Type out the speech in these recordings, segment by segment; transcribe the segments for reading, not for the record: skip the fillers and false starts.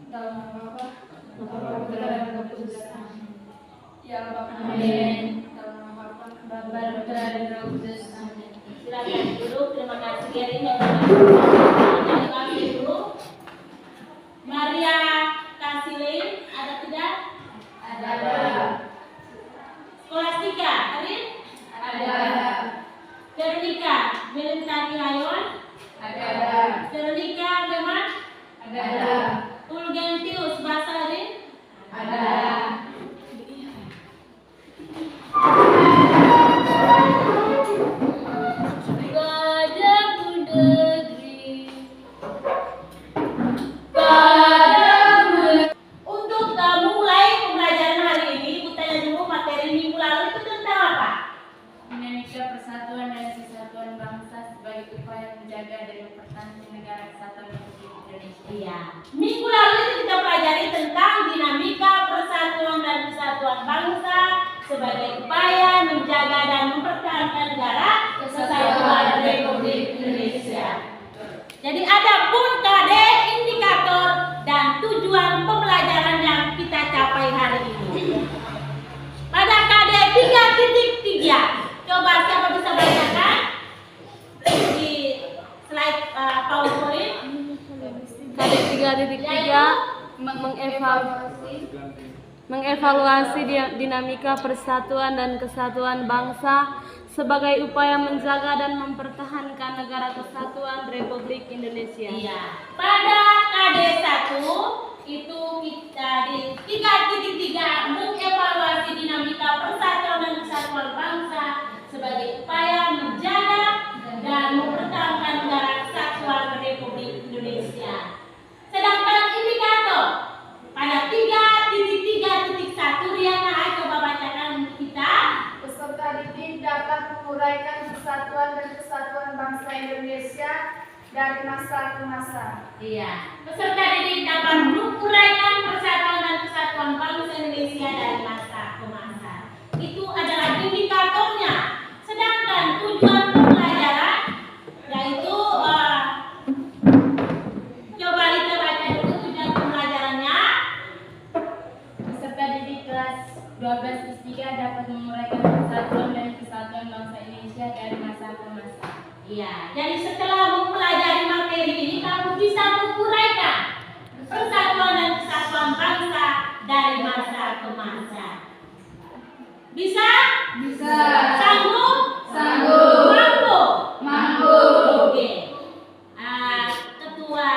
Dalam nama Bapa, Bapa Putra dan Roh Kudus. Ya Bapa. Amin. Dalam nama Bapa, Bapa Putra dan Roh Kudus. Amin. Silakan duduk. Terima kasih Gerin yang terima kasih dulu. Maria Kasilin ada tidak? ada. Skolastika, Karin? Ada. Veronica, Melintani Hayon? Ada. Veronica Beman? Ada. Fulgentius Basarin? Ada. Padaku negeri. Untuk mulai pembelajaran hari ini, Ibu tanya dulu materi minggu lalu itu tentang apa? Dinamika persatuan dan kesatuan bangsa sebagai upaya menjaga dan mempertahankan negara kesatuan Republik Indonesia. Iya. Minggu lalu itu kita pelajari tentang dinamika persatuan dan kesatuan bangsa sebagai upaya menjaga dan mempertahankan negara kesatuan Republik Indonesia. Jadi ada pun KD, indikator dan tujuan pembelajaran yang kita capai hari ini. Pada KD 3.3, coba siapa bisa bacakan di slide PowerPoint? KD 3.3 mengevaluasi dinamika persatuan dan kesatuan bangsa sebagai upaya menjaga dan mempertahankan negara kesatuan Republik Indonesia. Iya. Pada KD 1 itu kita di 3.3 mengevaluasi dinamika persatuan dan kesatuan bangsa sebagai upaya menjaga dan mempertahankan negara kesatuan Republik Indonesia. Sedangkan indikator pada 3.3.1 Riana, coba bacakan kita. Peserta didik dapat menguraikan persatuan dan kesatuan bangsa Indonesia dari masa ke masa. Iya. Peserta didik dapat menguraikan persatuan dan kesatuan bangsa Indonesia dari masa ke masa. Itu adalah indikatornya. Sedangkan tujuan pembelajaran yaitu coba kita baca dulu tujuan pembelajarannya. Peserta didik kelas 12 IS 3 dapat menguraikan persatuan dan kesatuan bangsa Indonesia dari masa ke masa. Iya. Jadi setelah mempelajari materi ini kamu bisa menguraikan persatuan dan kesatuan bangsa dari masa ke masa. Bisa? Bisa. Sanggup? Sanggup. Mampu? Mampu. Oke. Ketua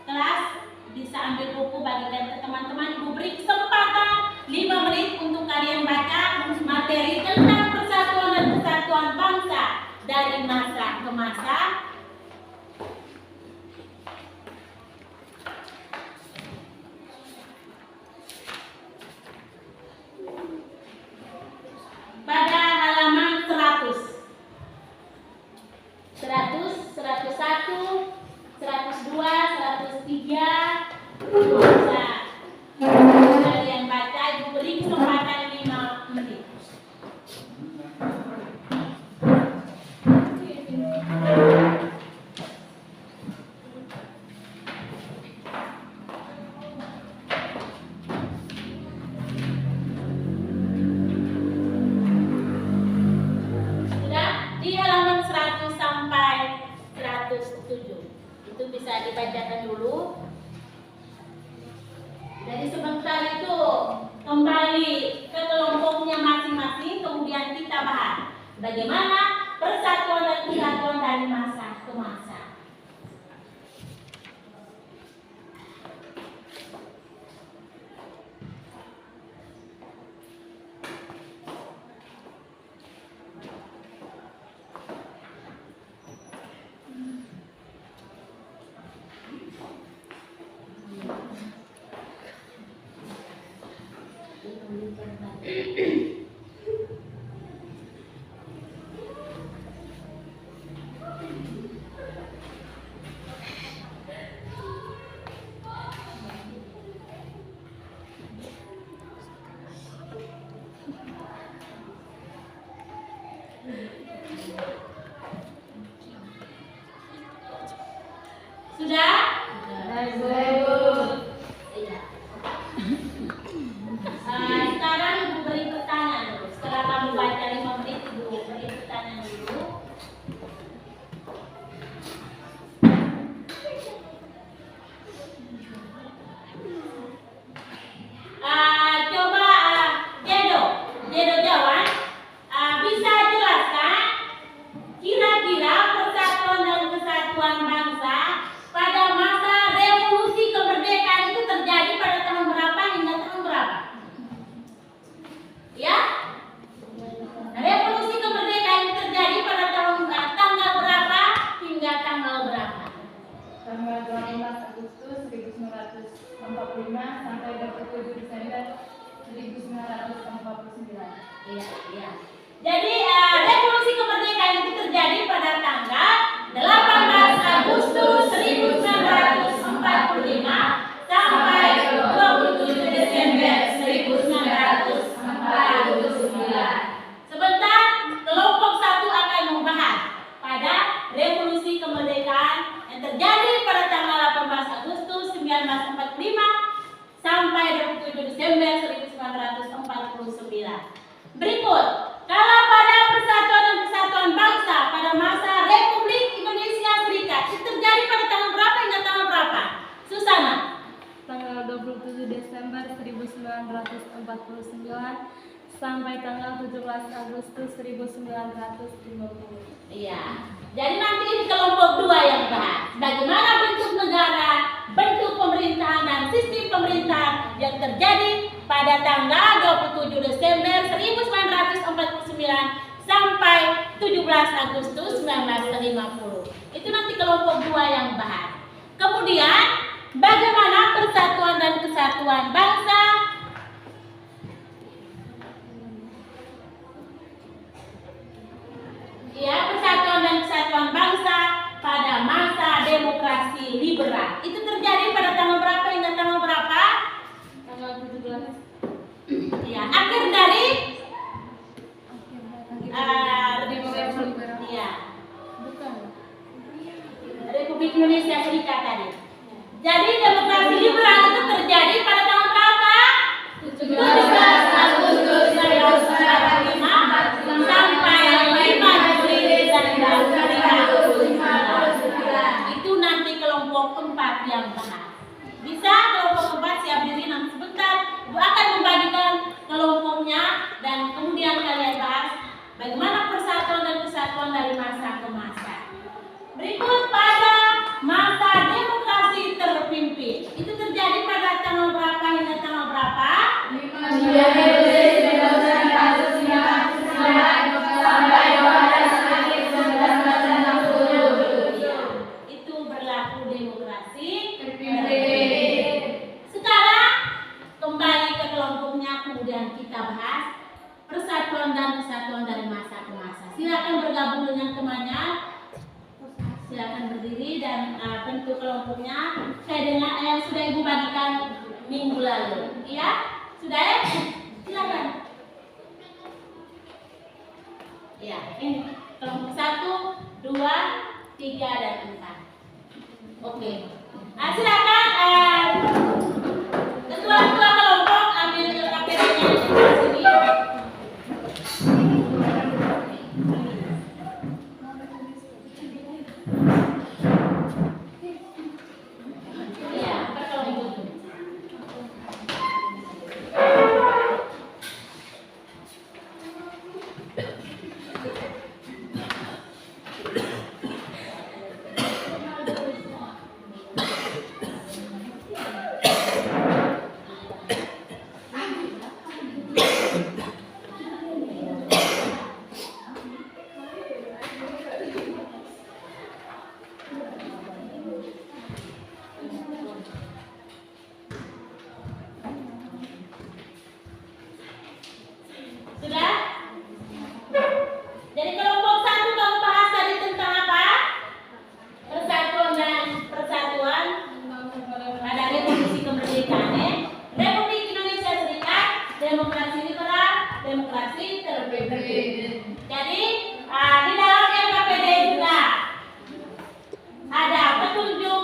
kelas bisa ambil buku bagikan ke teman-teman. Ibu beri kesempatan 5 menit untuk kalian baca materi tentang persatuan dan kesatuan bangsa dari masa ke masa. Pada halaman 100, 101, 102, 103 bisa kalian baca. Ibu beri kesempatan 5 menit. Sudah di halaman 100 sampai 107. Itu bisa dibacakan dulu. Jadi sebentar itu kembali ke kelompoknya masing-masing, kemudian kita bahas bagaimana persatuan dan kesatuan dari masa ke masa. Persatuan Bangsa pada masa revolusi kemerdekaan itu terjadi pada tahun berapa hingga tahun berapa? Ya? Revolusi kemerdekaan itu terjadi pada tanggal berapa hingga tanggal berapa? Tanggal 12 Agustus 1945 sampai 27 Desember 1949. Iya, iya. Jadi revolusi kemerdekaan itu terjadi pada tanggal 18 Agustus 1945 sampai 27 Desember 1949. Sebentar, kelompok 1 akan membahas pada revolusi kemerdekaan yang terjadi pada tanggal 18 Agustus 1945 sampai 27 Desember 1949. Berikut, kalau pada Persatuan dan Kesatuan Bangsa pada masa Republik Indonesia Serikat itu terjadi pada tahun berapa hingga tahun berapa? Susana. Tanggal 27 Desember 1949 sampai tanggal 17 Agustus 1950. Iya. Jadi nanti ini kelompok 2 yang bahas bagaimana bentuk negara, bentuk pemerintahan dan sistem pemerintahan yang terjadi pada tanggal 27 Desember 1949 sampai 17 Agustus 1950. Itu nanti kelompok 2 yang bahas. Kemudian bagaimana Persatuan dan Kesatuan Bangsa Persatuan dan Kesatuan Bangsa pada masa demokrasi liberal. Itu terjadi pada tanggal berapa hingga tanggal berapa? Tanggal 17. Ya, akhir dari Republik Indonesia Serikat tadi. Jadi demokrasi liberal itu terjadi pada tahun berapa? 17 Agustus 1945 sampai 5 Juli 1949. Itu nanti kelompok 4 yang bahas. Bisa kelompok 4 siap diri nanti sebentar. Ibu akan membagikan kelompoknya dan kemudian kalian bahas bagaimana persatuan dan kesatuan dari masa ke masa. Berikut pada masa demokrasi terpimpin. Itu terjadi pada tanggal berapa hingga tanggal berapa? 5 Juli 1949 sampai 12 Agustus 1960. Itu berlaku demokrasi Terpimpin. Sekarang kembali ke kelompoknya, kemudian kita bahas persatuan dan kesatuan dari masa ke masa. Silakan bergabung dengan temannya. Silakan berdiri dan bentuk kelompoknya. Saya dengar yang sudah Ibu bagikan minggu lalu. Iya? Sudah ya? Silakan. Ya, ini kelompok 1, 2, 3 dan 4. Oke. Nah, silakan ketua-ketua kelompok ambil KPD-nya di sini. Iya, per kelompok. Sudah? Jadi kelompok 1 kamu bahas tadi tentang apa? Persatuan dan persatuan pada revolusi kemerdekaan ya. Republik Indonesia Serikat, demokrasi liberal, demokrasi terpimpin. Jadi di dalam LKPD juga ada petunjuk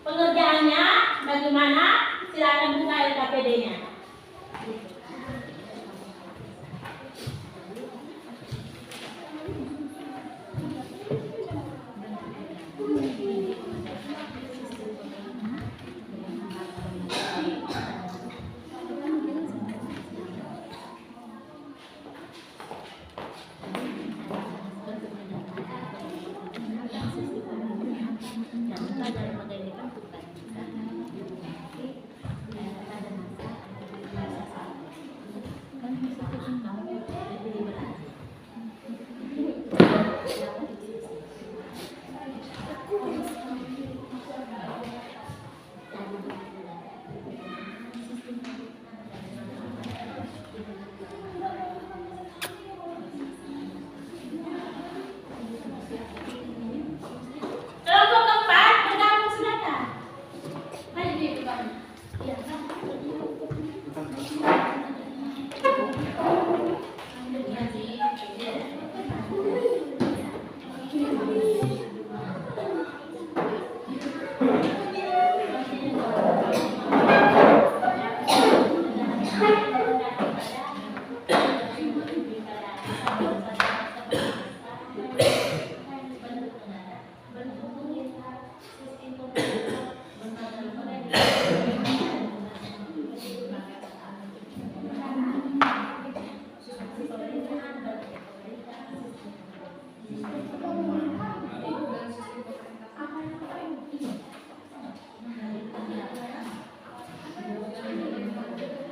pengerjaannya bagaimana. Silakan buka LKPD-nya.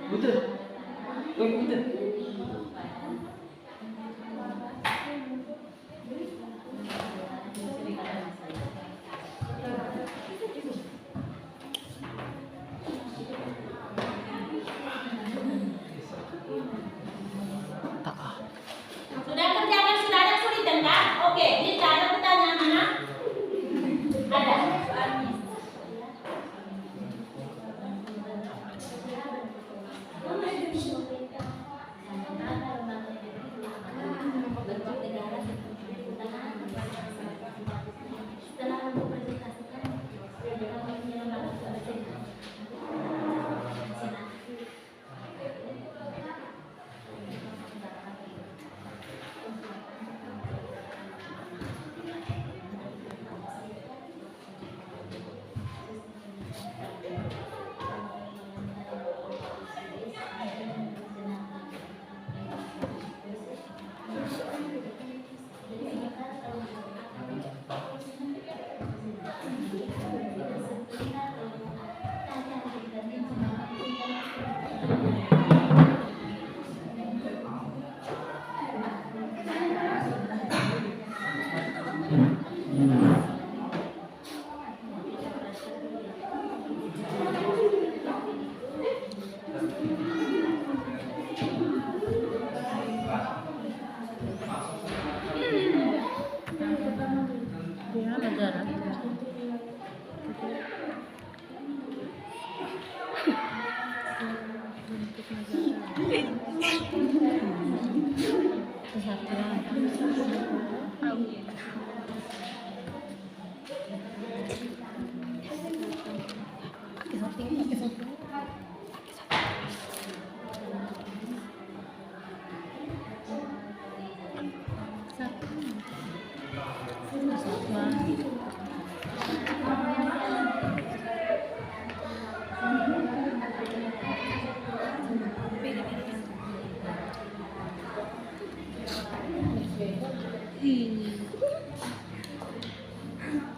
Betul. Oh, betul. Sudah kerjakan, sudah ada kesulitan kan? Oke, jadi ada pertanyaan mana? Ada.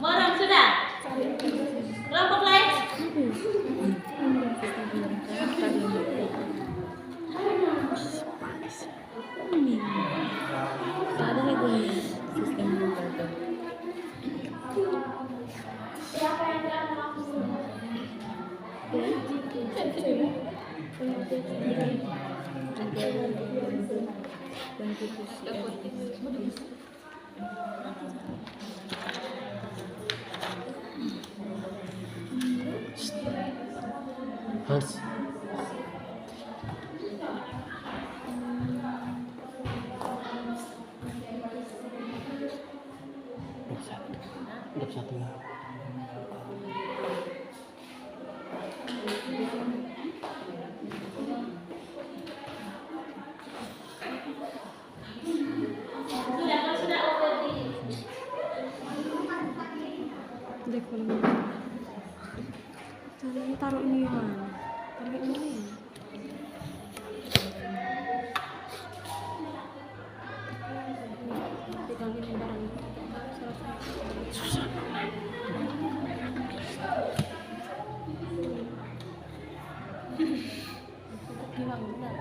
Moram sudah? Kelompok lain? Ada lagi sistem membantu. Siapa yang telah melakukan? Hans. Satu. Sudah oke. Caranya taruh ini ya. Taruh ini. Pegangin barang. Susah. Hilang enggak?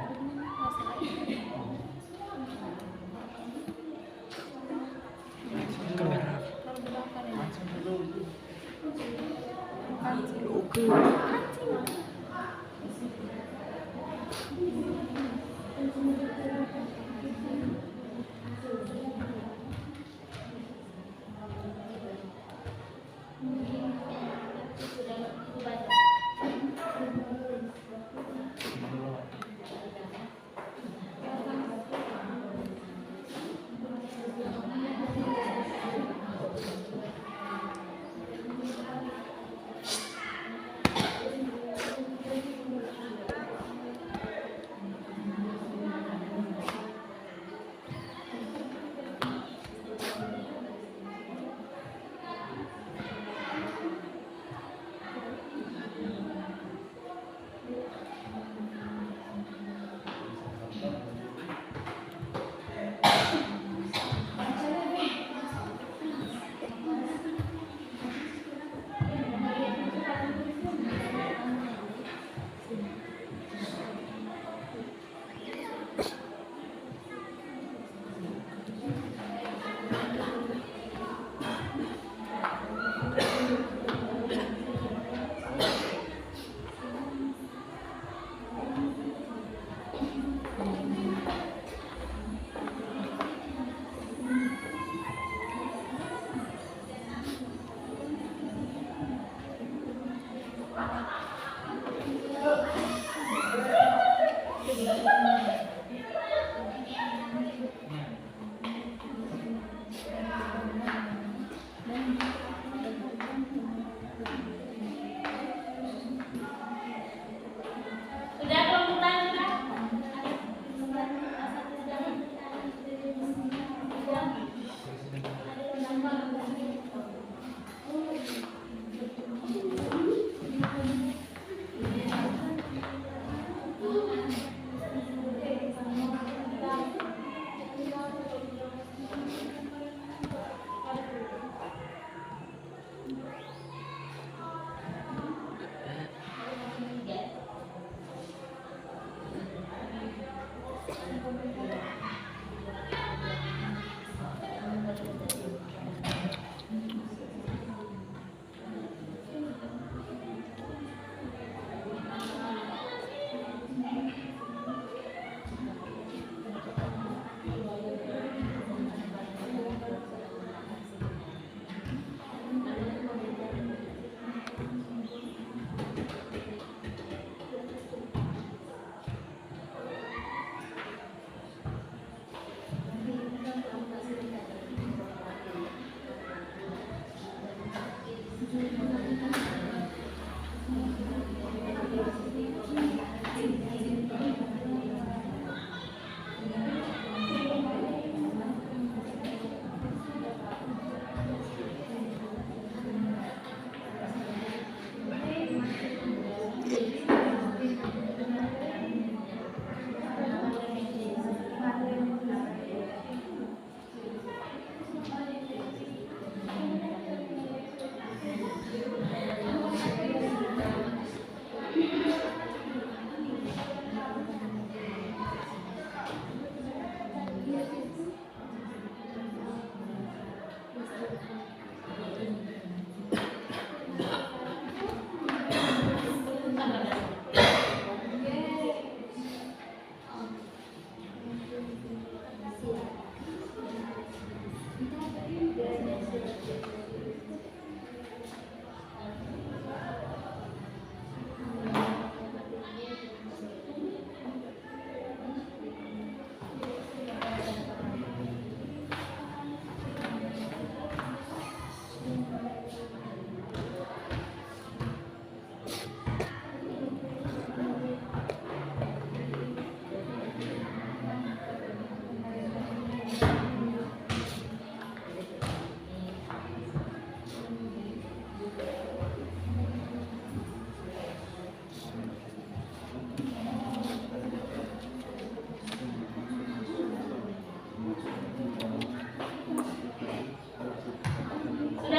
Sudah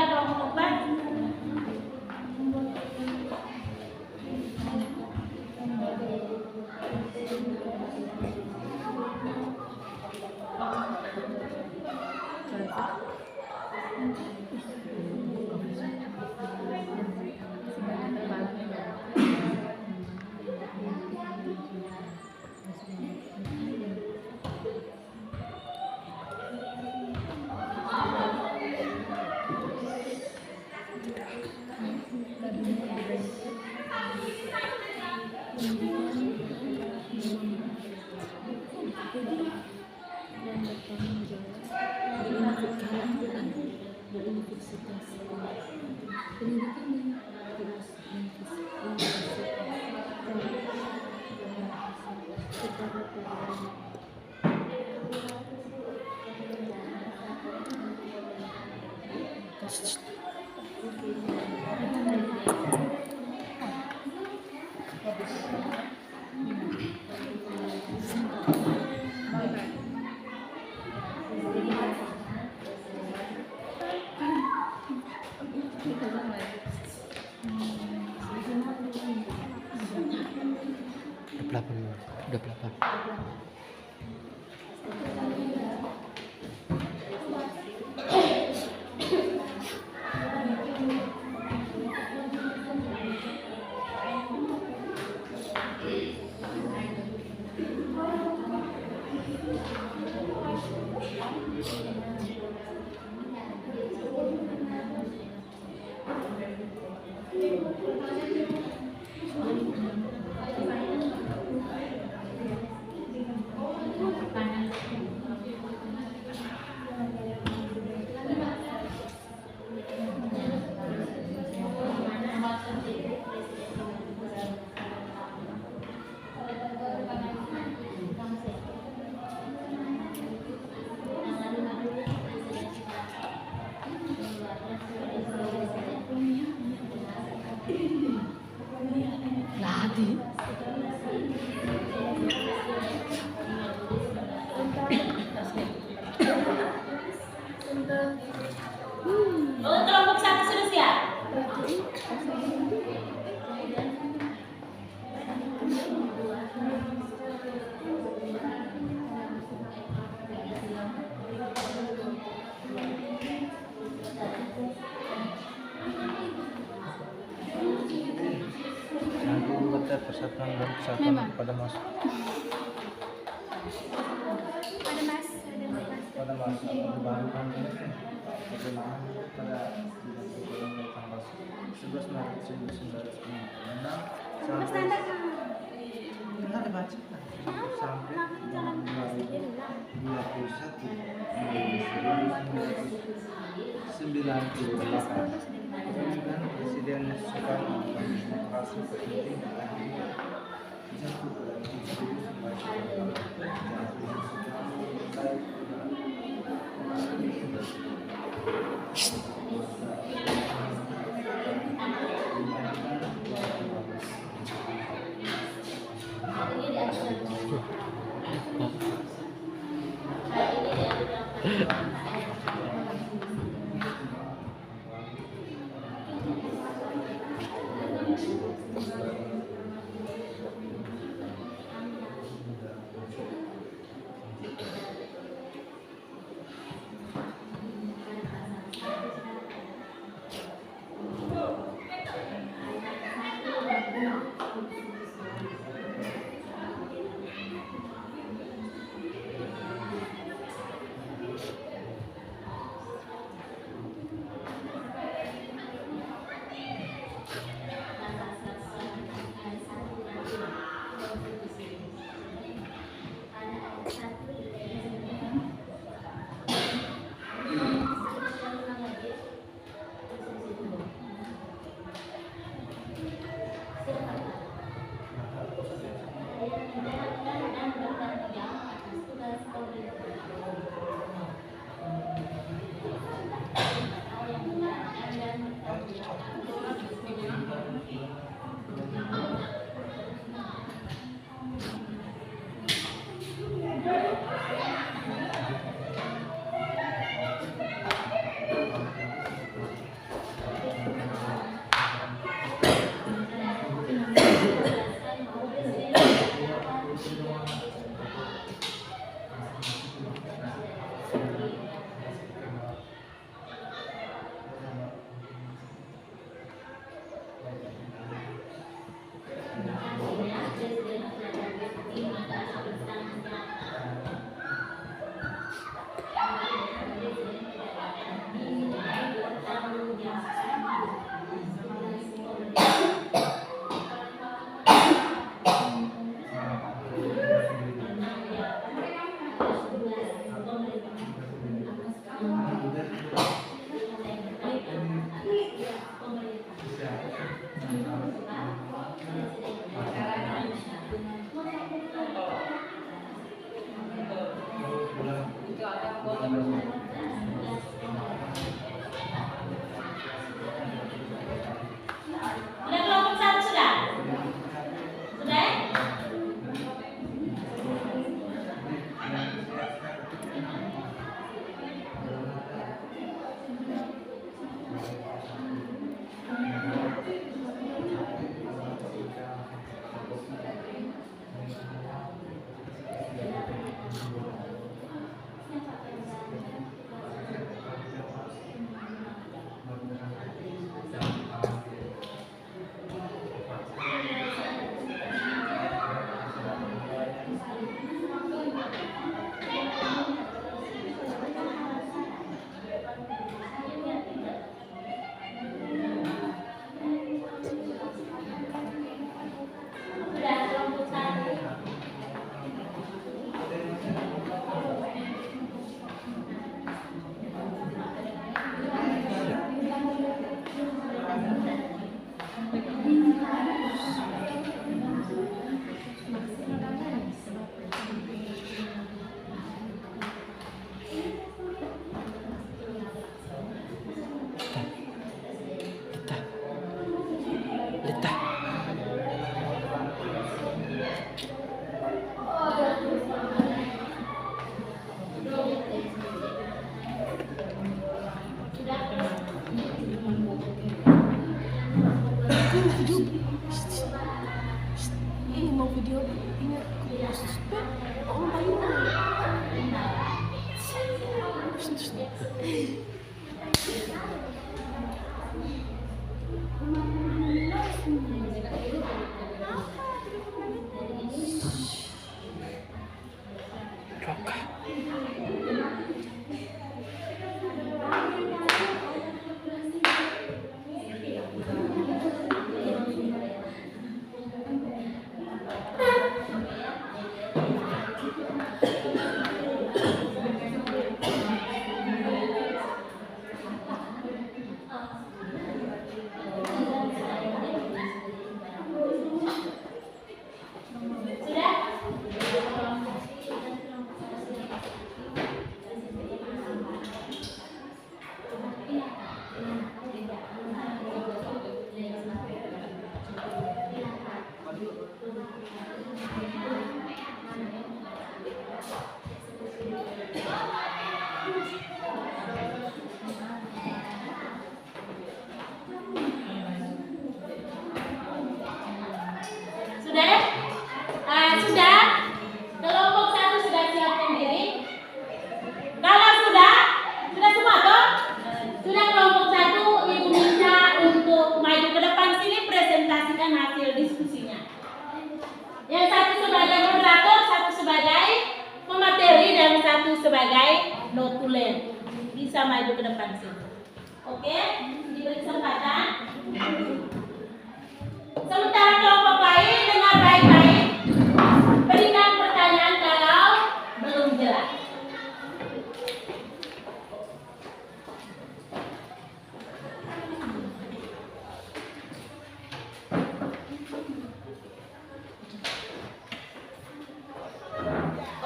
kalau mau obat? Udah pelapan. Oh, kelompok satu sudah siap? Nanti buatnya persatuan dan kesatuan pada masa perubahan perkembangan pada 11 Maret 1996 sampai dibaca sampai 21 Maret 1998. Dan Presiden Soekarno akan demokrasi terpenting Udah kelompok satu sudah? Sudah? Sudah kelompok satu. Letah. Ini mau video ini oh populer. Bisa maju ke depan sini. Oke, diberi kesempatan. Sementara kelompok lain dengar baik-baik. Berikan pertanyaan kalau belum jelas.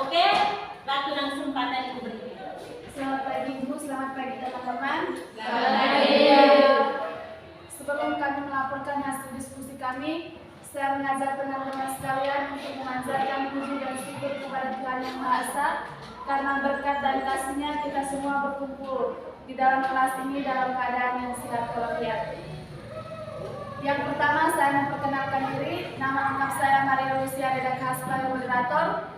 Oke, waktu dan kesempatan diberikan. Selamat pagi Ibu, selamat pagi teman-teman. Selamat pagi. Sebelum kami melaporkan hasil diskusi kami, saya mengajak teman-teman sekalian untuk memanjatkan puji dan syukur kepada Tuhan Yang Maha Esa karena berkat dan kasih-Nya kita semua berkumpul di dalam kelas ini dalam keadaan yang sehat walafiat. Yang pertama, saya memperkenalkan diri. Nama lengkap saya Maria Lucia Reda Kaspa, moderator.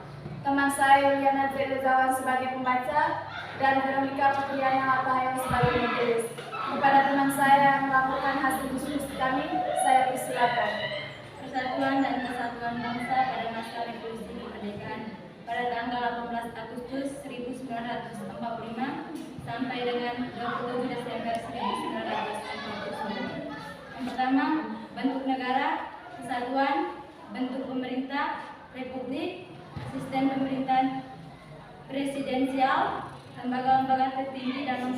Teman saya Yuliana Zezawan sebagai pembaca dan Veronica Putriana Lapahayang sebagai majelis. Kepada teman saya yang melaporkan hasil diskusi kami, saya persilakan. Persatuan dan Kesatuan Bangsa pada masa Revolusi Kemerdekaan pada tanggal 18 Agustus 1945 sampai dengan 27 Desember 1949. Yang pertama, bentuk negara, kesatuan, bentuk pemerintah, republik, sistem pemerintahan presidensial, lembaga-lembaga tertinggi dan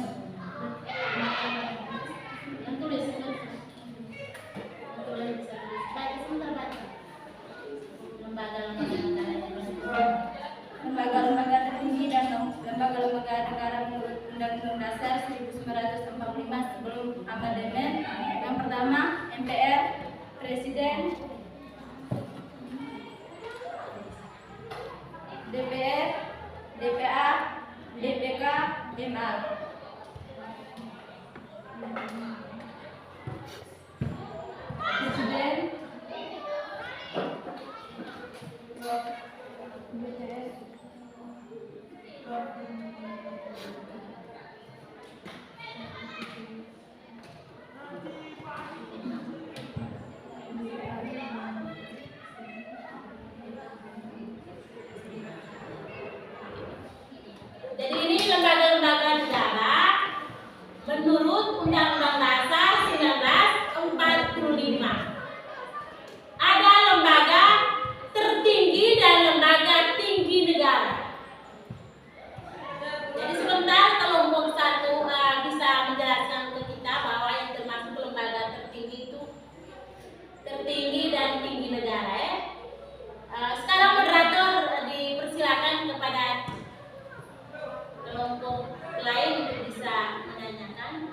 lembaga-lembaga tertinggi dan lembaga-lembaga negara menurut Undang-Undang Dasar 1945 sebelum amandemen. Yang pertama, MPR, Presiden, DPR, DPA, DPK, MA. Presiden, Jadi ini lembaga-lembaga negara menurut Undang-Undang Dasar 1945. Ada lembaga tertinggi dan lembaga tinggi negara. Jadi sebentar kelompok satu bisa menjelaskan ke kita bahwa yang termasuk lembaga tertinggi itu tertinggi dan tinggi negara ya. Sekarang moderator dipersilakan kepada kelompok lain untuk bisa menanyakan.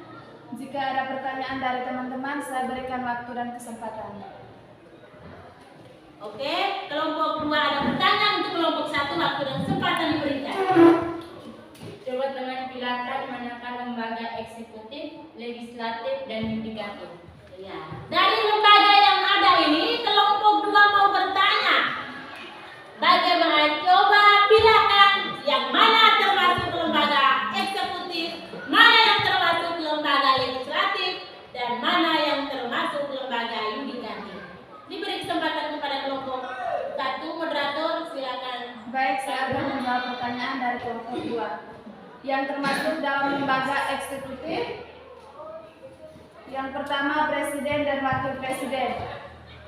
Jika ada pertanyaan dari teman-teman, saya berikan waktu dan kesempatan. Oke, kelompok 2 ada pertanyaan, untuk kelompok 1 waktu dan kesempatan diberikan. coba teman silakan manakah lembaga eksekutif, legislatif, dan yudikatif. Ya. Dari lembaga yang ada ini, kelompok 2 mau bertanya. Bagaimana? Coba bilangkan yang mana termasuk lembaga eksekutif, mana yang termasuk lembaga legislatif, dan mana yang termasuk lembaga yudikatif. Diberi kesempatan kepada kelompok 1, moderator silakan. Baik, saya akan menjawab pertanyaan dari kelompok 2. Yang termasuk dalam lembaga eksekutif, yang pertama Presiden dan Wakil Presiden.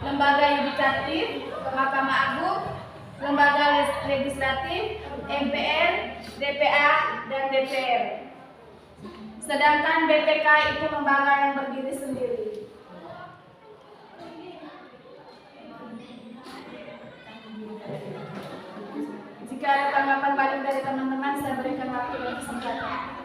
Lembaga yudikatif, Mahkamah Agung. Lembaga legislatif, MPR, DPA, dan DPR. Sedangkan BPK itu lembaga yang berdiri sendiri. Jika ada tanggapan balik dari teman-teman, saya berikan waktu dan kesempatan.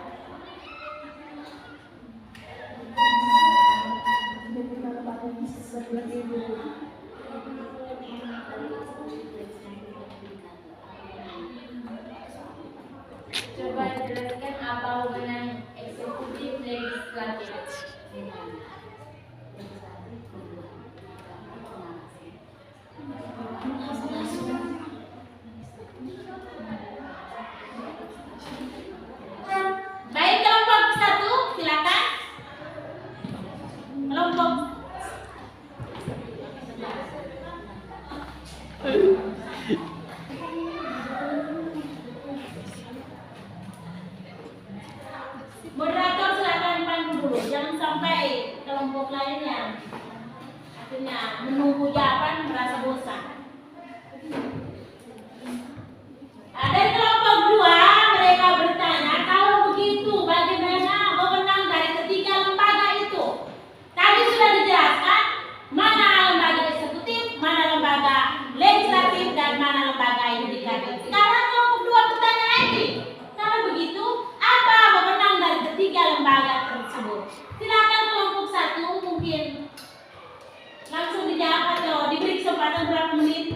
Coba jelaskan apa hubungan eksekutif legislatif. sampai kelompok lainnya. Akhirnya menunggu jawaban merasa bosan. Dari kelompok 2 mereka bertanya, kalau begitu bagaimana wewenang dari ketiga lembaga itu? Tadi sudah dijelaskan mana lembaga eksekutif, mana lembaga legislatif, dan mana lembaga yudikatif. Sekarang kelompok 2 bertanya lagi, kalau begitu apa wewenang dari ketiga lembaga tersebut? Silakan kelompok 1 mungkin langsung dijawab atau diberi kesempatan berapa menit.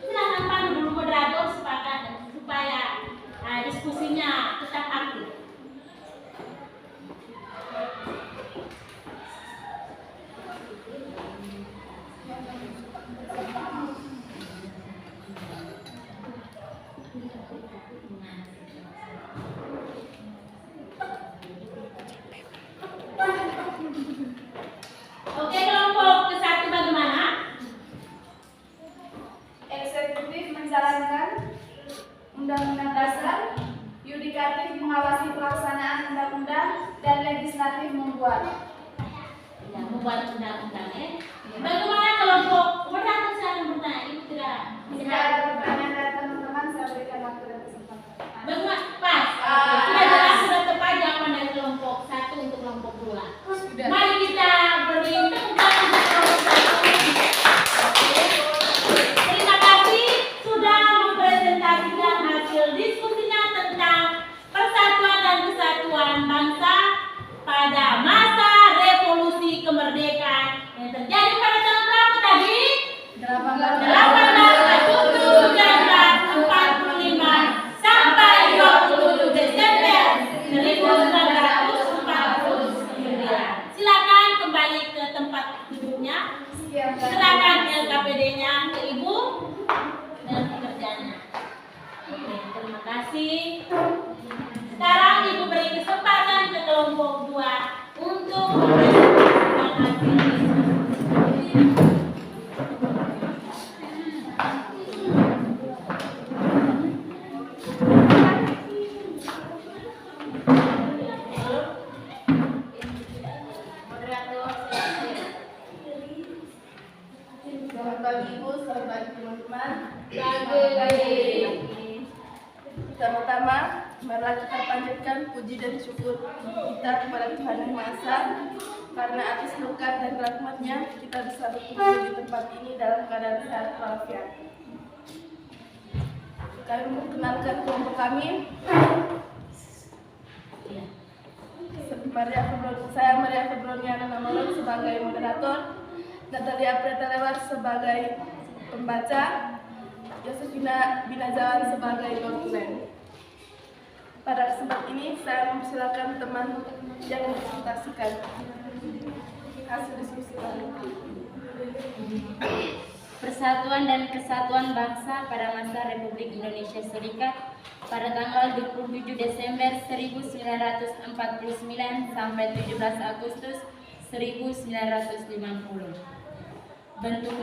Silakan pandu dulu moderator supaya diskusinya tetap aktif. Oke, kelompok ke-1 bagaimana? Eksekutif menjalankan Undang-Undang Dasar, yudikatif mengawasi pelaksanaan undang-undang, dan legislatif membuat. Ya, membuat undang-undang ya. Bagaimana kelompok moderator silakan bertanya? Ibu tidak Jika ada pertanyaan dari teman-teman, saya berikan waktu dan kesempatan. Bagaimana? Pas. Sudah jelas, sudah tepat jawaban dari kelompok 1 untuk kelompok 2. Mari kita beri tepuk tangan untuk kelompok 1. Terima kasih sudah mempresentasikan hasil diskusinya tentang persatuan dan kesatuan bangsa pada masa revolusi kemerdekaan yang terjadi pada tahun berapa tadi? 18 Agustus 1945 sampai 27 Desember 1949. Silakan kembali ke tempat duduknya. Silakan LKPD-nya ke Ibu dan pekerjaannya. Oke, terima kasih. Sekarang Ibu beri kesempatan ke kelompok 2 untuk mempresentasikan hasil diskusi. Selamat pagi Ibu, selamat pagi teman-teman. Pertama-tama, marilah kita panjatkan puji dan syukur kita kepada Tuhan Yang Maha Esa, karena atas berkat dan rahmat-Nya kita bisa berkumpul di tempat ini dalam keadaan sehat walafiat. Kami memperkenalkan kelompok kami. Saya Maria Febroniana Namalon sebagai moderator, Natalia Pretalewat sebagai pembaca, Yosefina Binazawan sebagai dokumen. Pada kesempatan ini saya mempersilakan teman yang mempresentasikan hasil diskusi kami. Persatuan dan Kesatuan Bangsa pada masa Republik Indonesia Serikat pada tanggal 27 Desember 1949 sampai 17 Agustus 1950. Bentuk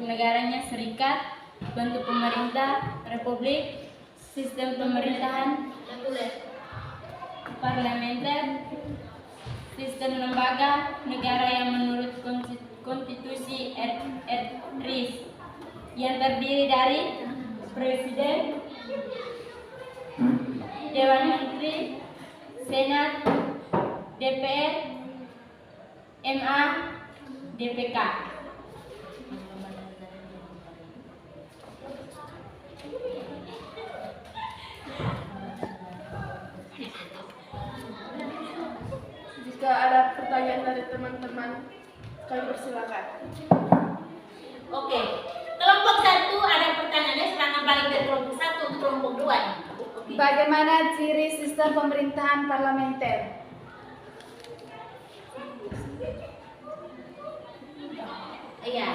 negaranya serikat, bentuk pemerintah, republik, sistem pemerintahan, parlementer, sistem lembaga negara yang menurut konstitusi RI yang terdiri dari Presiden, Dewan Menteri, Senat, DPR, MA, DPK. Jika ada pertanyaan dari teman-teman, kami persilakan. Oke, kelompok 1 ada pertanyaannya, serangan balik dari kelompok 1 untuk kelompok 2. Bagaimana ciri sistem pemerintahan parlementer? Iya.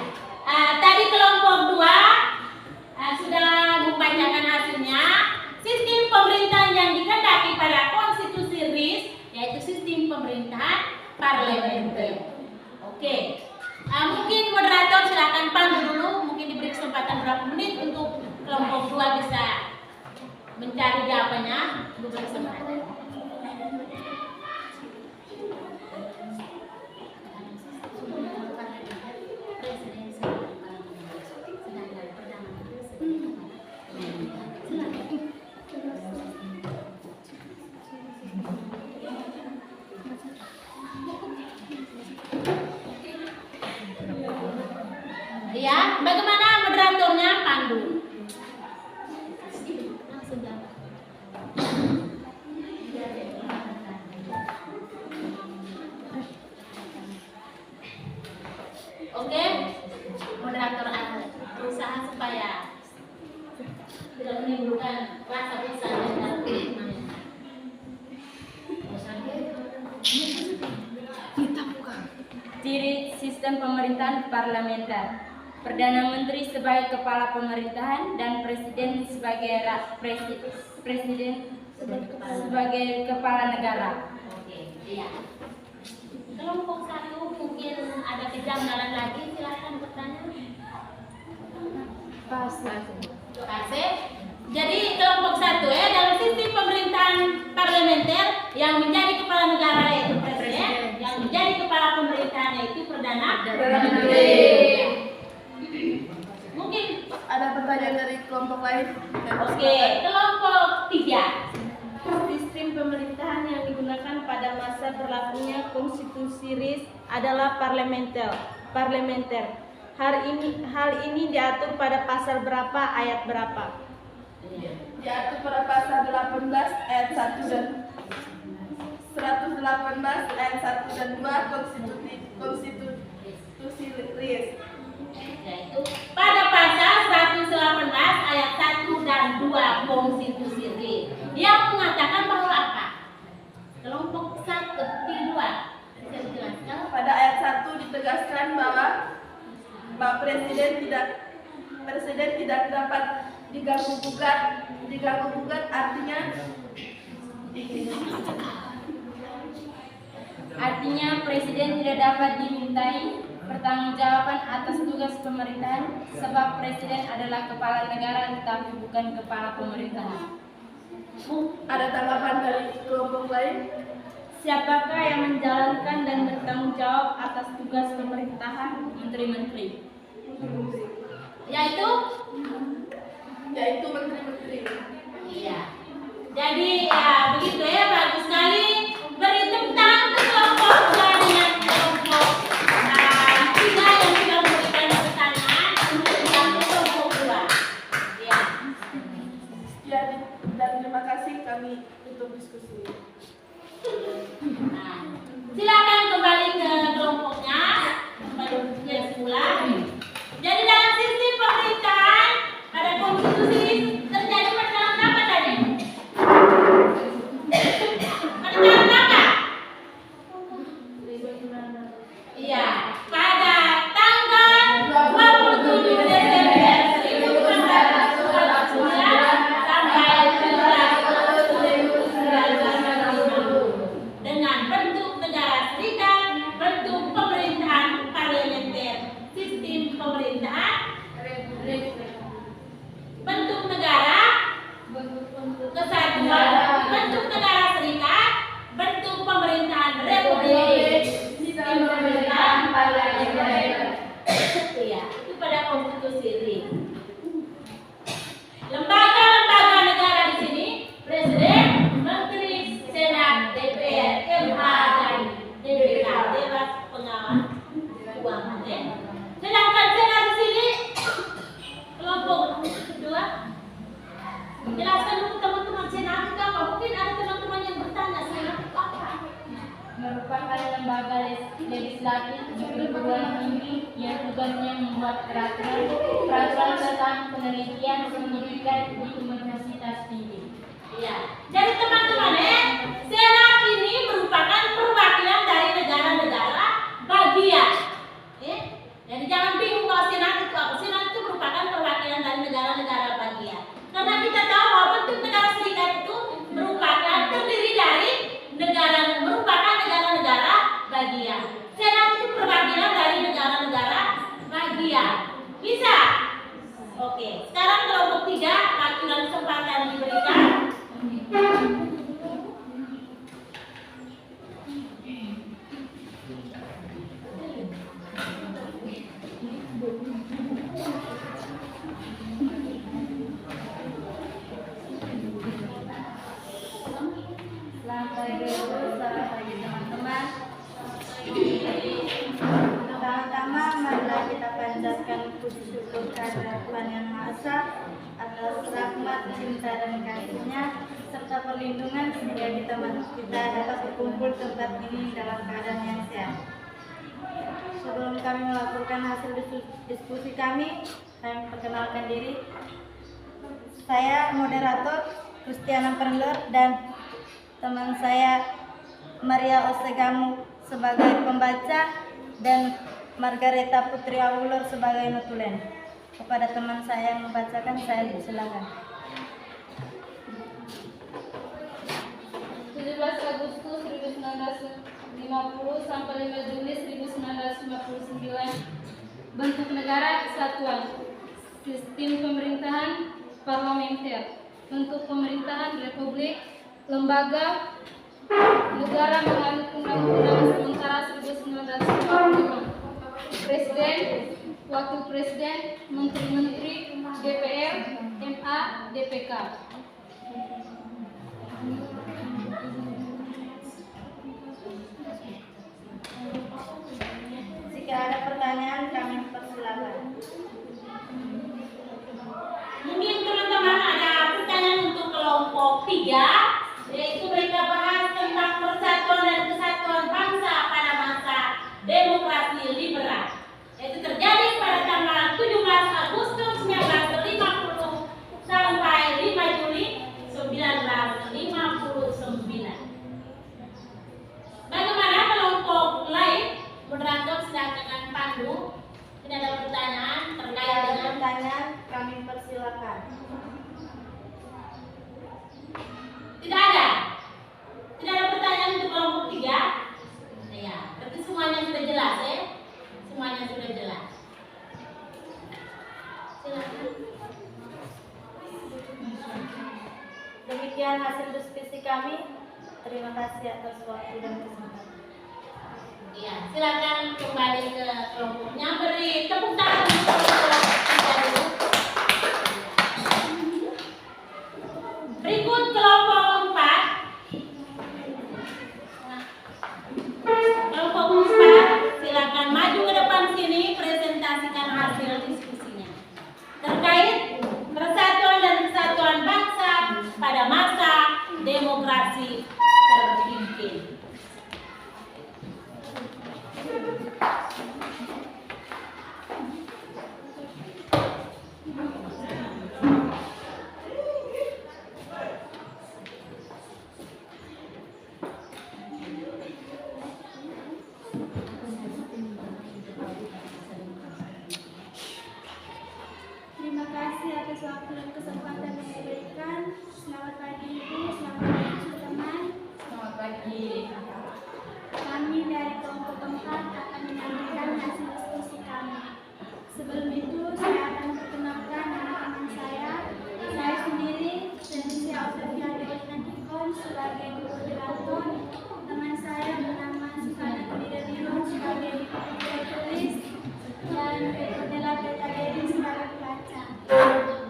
Tadi kelompok 2 sudah membacakan hasilnya. Sistem pemerintahan yang dikehendaki pada konstitusi RIS yaitu sistem pemerintahan parlementer. Oke. Mungkin moderator silakan pandu dulu, mungkin diberi kesempatan berapa menit untuk kelompok 2 bisa mencari jawabannya. Diberi kesempatan. Ciri sistem pemerintahan parlementer. Perdana Menteri sebagai kepala pemerintahan dan Presiden sebagai Presiden sebagai kepala negara. Oke, iya. Kelompok 1 mungkin ada kejanggalan lagi, silakan bertanya. Pase. Jadi kelompok 1 ya, dalam sistem pemerintahan parlementer yang menjadi kepala negara yaitu presiden, yang menjadi kepala pemerintahan yaitu perdana menteri. Mungkin Ada pertanyaan dari kelompok lain? oke, kelompok 3. Sistem pemerintahan yang digunakan pada masa berlakunya konstitusi RIS adalah parlementer. Hal ini diatur pada pasal berapa, ayat berapa? Diatur pada pasal 18 ayat 1 dan 118 ayat 1 dan 2 konstitusi RIS. Yaitu pada pasal 118 ayat 1 dan 2 konstitusi RIS yang mengatakan bahwa apa? Kelompok 1 kedua. Saya jelaskan. Pada ayat 1 ditegaskan bahwa presiden tidak dapat diganggu gugat Artinya presiden tidak dapat dimintai pertanggungjawaban atas tugas pemerintahan sebab presiden adalah kepala negara tetapi bukan kepala pemerintahan. Ada tanggapan dari kelompok lain? Siapakah yang menjalankan dan bertanggung jawab atas tugas pemerintahan? Menteri-menteri. Yaitu menteri-menteri. iya. Jadi ya begitu ya, bagus sekali. Beri tepuk tangan untuk kelompok 2 dengan kelompok 3 yang sudah memberikan pertanyaan untuk yang kelompok 2. Ya. Ya, dan terima kasih kami tutup diskusi. Nah, silakan kembali ke kelompoknya, kembali ke semula. Jadi dalam sistem pemerintahan pada konstitusi terjadi pada tahun apa tadi? Pada tahun apa? Iya, pada tanggal 27 Desember 1949 sampai 17 Agustus 1950 dengan bentuk negara serikat, bentuk pemerintahan parlementer, sistem pemerintahan bentuk negara kesatuan, bentuk negara serikat, bentuk pemerintahan republik, sistem pemerintahan parlementer. Iya, itu pada konstitusi RIS. Lembaga-lembaga negara di sini, presiden, menteri, senat, DPR, MH, dan DPK, Dewan Pengawas Keuangan. Ya. Sedangkan senat di sini kelompok kedua. Jelaskan dulu teman-teman senat itu apa? Mungkin ada teman-teman yang bertanya senat itu apa? Merupakan lembaga legislatif di perguruan tinggi yang tugasnya membuat peraturan tentang penelitian pendidikan di universitas tinggi. Iya. Jadi teman-teman senat ini merupakan perwakilan dari negara-negara bagian. Ya. Jadi jangan bingung kalau senat itu apa. Senat itu merupakan perwakilan dari negara-negara bagian. Karena kita tahu bahwa bentuk negara serikat itu terdiri dari merupakan negara-negara bagian. Senat itu perwakilan dari negara-negara bagian. Bisa? Oke. Sekarang kelompok 3 waktu dan kesempatan diberikan. Selamat pagi dulu, selamat pagi teman-teman. Pertama-tama marilah kita panjatkan puji syukur kehadirat Tuhan Yang Maha Esa atas rahmat, cinta dan kasih-Nya serta perlindungan sehingga kita dapat berkumpul tempat ini dalam keadaan yang sehat. Sebelum kami melaporkan hasil diskusi kami, saya memperkenalkan diri. Saya moderator Kristiana Perler dan teman saya Maria Osegamu sebagai pembaca, dan Margareta Putri Awulur sebagai notulen. Kepada teman saya yang membacakan, saya silakan. 17 Agustus 1950 sampai 5 Juli 1959. Bentuk negara kesatuan. Sistem pemerintahan parlementer. Bentuk pemerintahan republik. Lembaga negara menganut undang-undang sementara 1945. Presiden, wakil presiden, menteri-menteri, DPR, MA, DPK. Jika ada pertanyaan, kami persilakan. Mungkin teman-teman ada pertanyaan untuk kelompok 3, yaitu mereka bahas tentang persatuan dan kesatuan bangsa pada masa demokrasi liberal, yaitu terjadi pada tanggal 17 Agustus 1950 sampai 5 Juli 1959. Bagaimana kelompok lain? Moderator silakan pandu. Tidak ada pertanyaan terkait Jika ada dengan pertanyaan, kami persilakan. Tidak ada. Tidak ada pertanyaan untuk kelompok 3. Ya, berarti semuanya sudah jelas ya. Semuanya sudah jelas. Silakan. Demikian hasil diskusi kami. Terima kasih atas waktu dan kesempatan. Ya, silakan kembali ke kelompoknya. Beri tepuk tangan untuk kelompok 3 dulu. Berikut kelompok 4. Kelompok 4, silakan maju ke depan sini, presentasikan hasil diskusinya terkait persatuan dan kesatuan bangsa pada masa demokrasi terpimpin. Terima kasih atas waktu dan kesempatan yang diberikan. Selamat pagi Ibu, selamat pagi teman. Selamat pagi. Kami dari kelompok 4 akan menyampaikan hasil diskusi kami. Sebelum itu, saya akan perkenalkan nama teman saya. Saya sendiri, Senisia Otavia Dewatantikon sebagai moderator. Teman saya bernama Sukana Kudidadirun sebagai tulis dan Petronella Petagedi sebagai pembaca.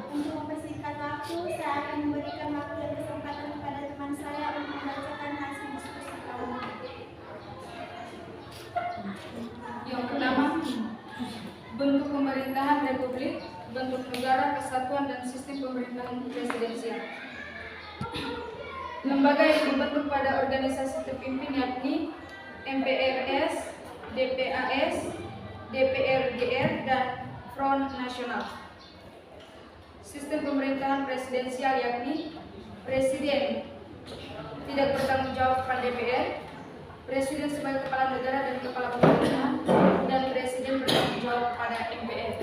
Untuk mempersingkat waktu, saya akan memberikan waktu dan kesempatan kepada teman saya untuk membacakan hasil diskusi kami. Yang pertama, bentuk pemerintahan republik, bentuk negara kesatuan dan sistem pemerintahan presidensial. Lembaga yang dibentuk pada organisasi terpimpin yakni MPRS, DPAS, DPRGR, dan Front Nasional. Sistem pemerintahan presidensial yakni Presiden tidak bertanggung jawab pada DPR, Presiden sebagai kepala negara dan kepala pemerintahan, dan Presiden bertanggung jawab pada MPR.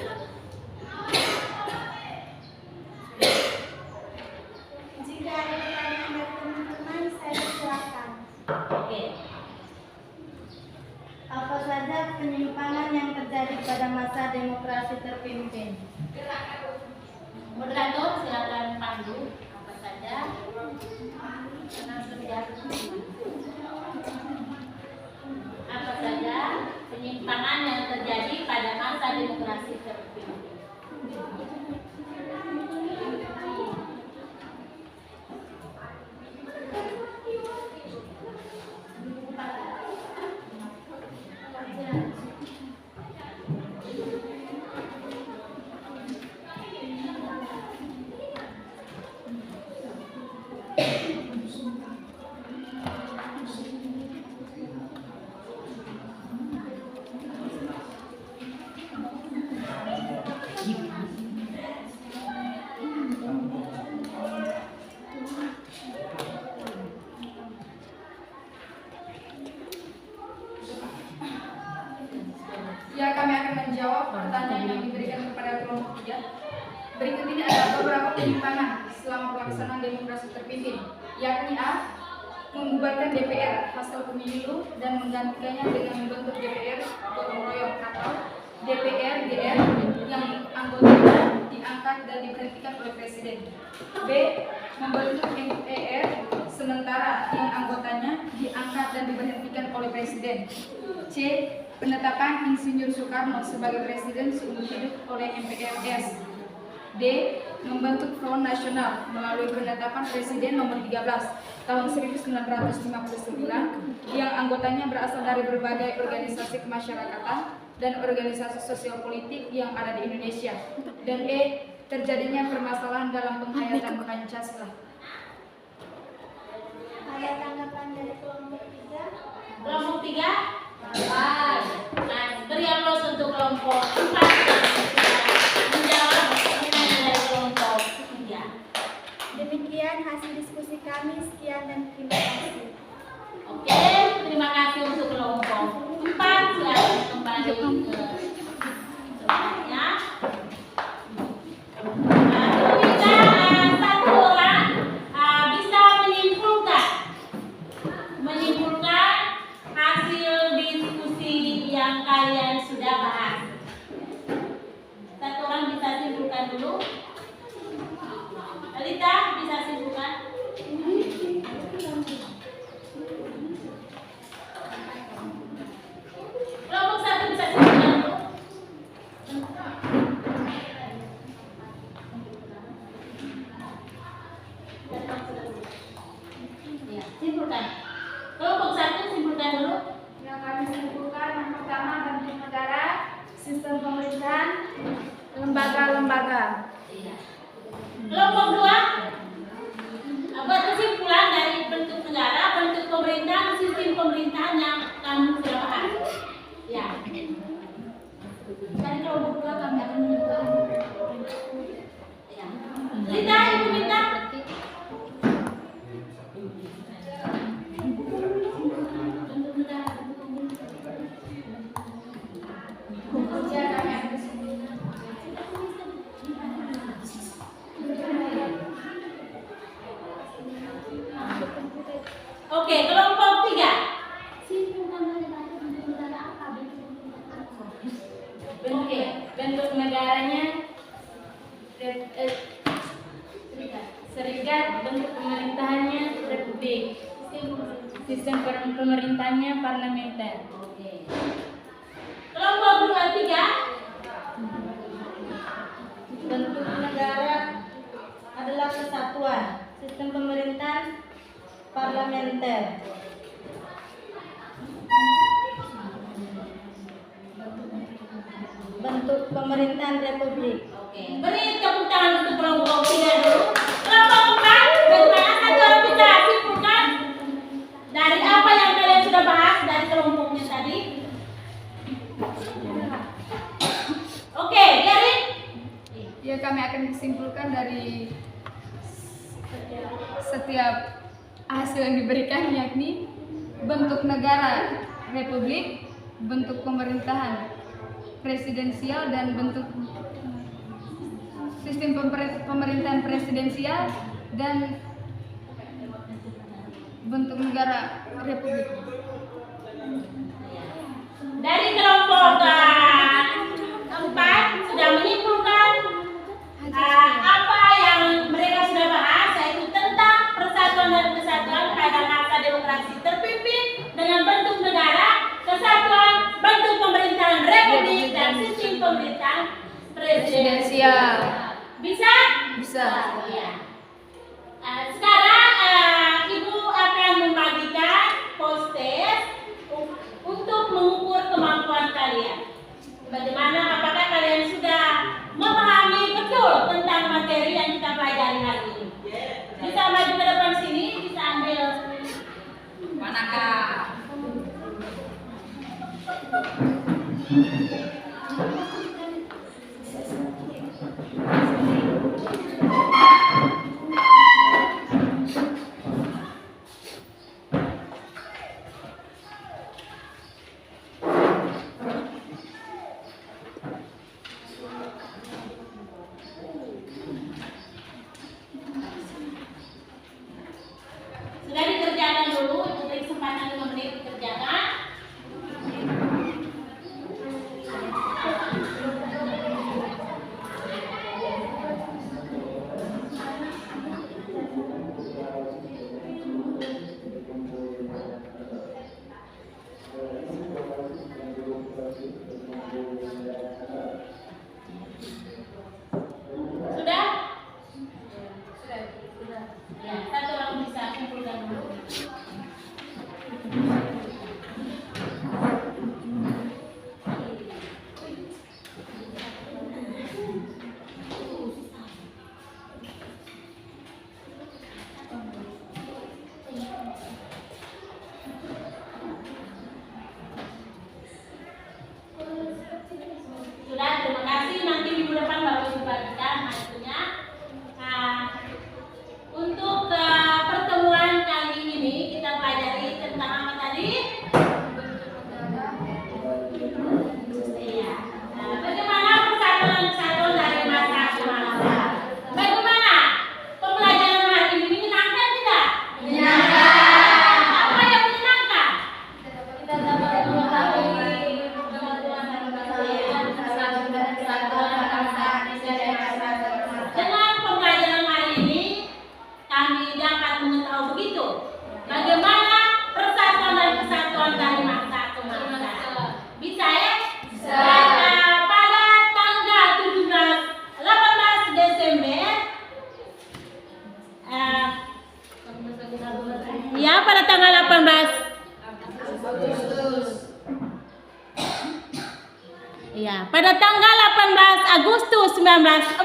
Jika ada pertanyaan dari teman-teman, saya silakan. Oke. Apa saja penyimpangan yang terjadi pada masa demokrasi terpimpin? Moderator silakan pandu apa saja. Apa saja penyimpangan yang terjadi pada masa demokrasi terpimpin? menjawab pertanyaan yang diberikan kepada kelompok 3. Berikut ini adalah beberapa penyimpangan selama pelaksanaan demokrasi terpimpin, yakni A. Membubarkan DPR hasil pemilu dan menggantikannya dengan membentuk DPR gotong royong atau DPR GR yang anggotanya diangkat dan diberhentikan oleh Presiden. B. Membentuk MPR sementara yang anggotanya diangkat dan diberhentikan oleh Presiden. C. Penetapan Insinyur Soekarno sebagai Presiden seumur hidup oleh MPRS. D. Membentuk Front Nasional melalui penetapan Presiden nomor 13 tahun 1959 yang anggotanya berasal dari berbagai organisasi kemasyarakatan dan organisasi sosial politik yang ada di Indonesia. Dan E. Terjadinya permasalahan dalam penghayatan Pancasila. Ada tanggapan dari kelompok 3? Kelompok 3? Nah, beri aplaus untuk kelompok 4. Menjawab pertanyaan dari kelompok 3. Demikian hasil diskusi kami. Sekian dan terima kasih. Oke, terima kasih untuk kelompok 4. Silakan kembali ke tempatnya. Kita satu orang bisa menyimpulkan hasil diskusi yang kalian sudah bahas. Satu orang bisa simpulkan dulu. Alita bisa simpulkan. Kelompok 1 bisa simpulkan dulu. Ya, simpulkan. Kelompok 1 simpulkan dulu. Yang kami simpulkan yang pertama bentuk negara, sistem pemerintahan, lembaga-lembaga. Kelompok 2 buat kesimpulan dari bentuk negara, bentuk pemerintahan, sistem pemerintahan yang kami sudah bahas. Ya. Dari kelompok 2 kami akan menyimpulkan. Ya. Lita, Ibu minta. Oke, kelompok 3. Bentuk negaranya serikat, bentuk pemerintahannya republik, sistem pemerintahnya parlementer. Oke. Kelompok 3. Bentuk negara adalah kesatuan, sistem pemerintahan parlementer. Bentuk pemerintahan republik. Oke. Beri tepuk tangan untuk kelompok 3 dulu. Kelompok 4, bagaimana satu orang bisa simpulkan dari apa yang kalian sudah bahas dari kelompoknya tadi? Oke, Garin. Ya, kami akan simpulkan dari setiap hasil yang diberikan, yakni bentuk negara republik, bentuk pemerintahan presidensial, dan bentuk sistem pemerintahan presidensial, dan bentuk negara republik. Dari kelompok 4 sudah menyimpulkan apa yang mereka sudah bahas, yaitu tentang persatuan dan kesatuan pada masa demokrasi terpimpin dengan bentuk negara, kesatuan, bentuk pemerintahan republik, dan sistem pemerintahan presidensial. Bisa? Bisa. Ya. Sekarang Ibu akan membagikan post-test untuk mengukur kemampuan kalian. Bagaimana, apakah kalian sudah memahami betul tentang materi yang kita pelajari hari ini? Bisa maju ke depan sini, bisa ambil manakah? Ya, pada tanggal 18 Agustus 1945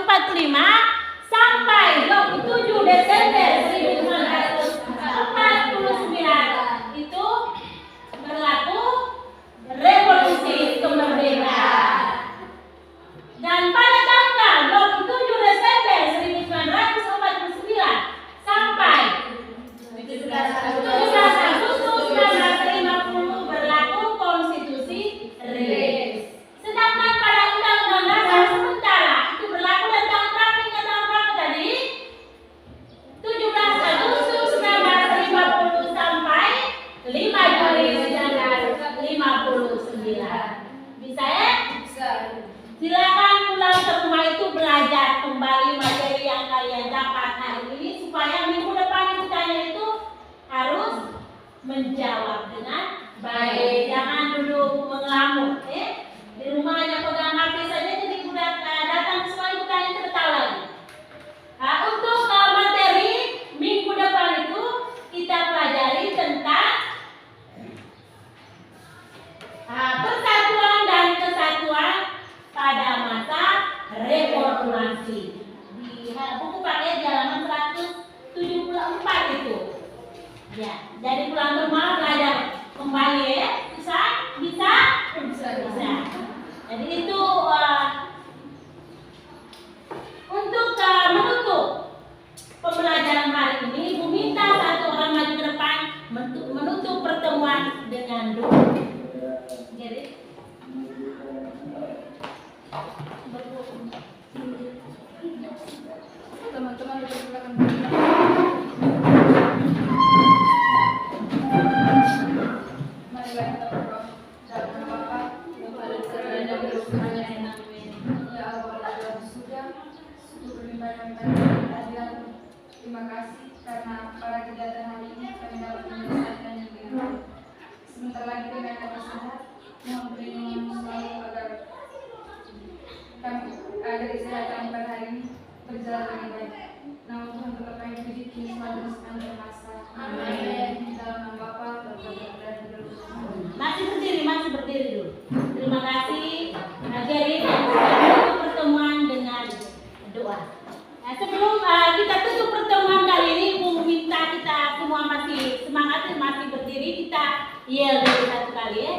sampai 27 Desember 1949 itu berlaku revolusi kemerdekaan. Dan pada tanggal 27 Desember 1949 sampai 17 Agustus 1950 berlaku konstitusi RIS. Sedangkan pada Undang-Undang Dasar sementara itu berlaku dari tahun berapa hingga tahun berapa tadi? 17 Agustus 1950 sampai 5 Juli 1959. Bisa ya? Bisa. Silakan pulang ke rumah itu belajar kembali materi yang kalian dapat hari ini supaya minggu depan ditanya itu harus menjawab dengan baik. Jangan duduk mengelamut, di rumah hanya pegang HP saja jadi udah datang semua ibu tanya tidak tahu lagi. Nah, untuk materi minggu depan itu kita pelajari tentang persatuan dan kesatuan pada masa reformasi. Di buku paket di halaman 174 itu. Ya, jadi pulang ke rumah belajar kembali ya. Bisa? Bisa? Bisa. Jadi itu untuk menutup pembelajaran hari ini, Ibu minta satu orang maju ke depan menutup pertemuan dengan doa. Jadi Teman-teman dipersilakan. Marilah kita berdoa. Dalam nama Bapa, Bapa dan Putra dan Roh Kudus. Ya Allah, dalam surga, untuk berlimpah keadilan. Terima kasih karena pada kegiatan hari ini kami dapat menyelesaikan yang dengan baik. Sebentar lagi kami akan bersehat. Mohon perlindungan selalu agar istirahat kami pada hari ini berjalan dengan baik. Nama Tuhan tetap kami puji kini selalu sepanjang masa. Amin. Dalam nama Bapa, Bapa dan Roh Kudus. masih berdiri dulu. Terima kasih Gary dan untuk pertemuan dengan doa. Nah, sebelum kita tutup pertemuan kali ini, Ibu minta kita semua masih semangat, masih berdiri, kita yel dulu satu kali ya.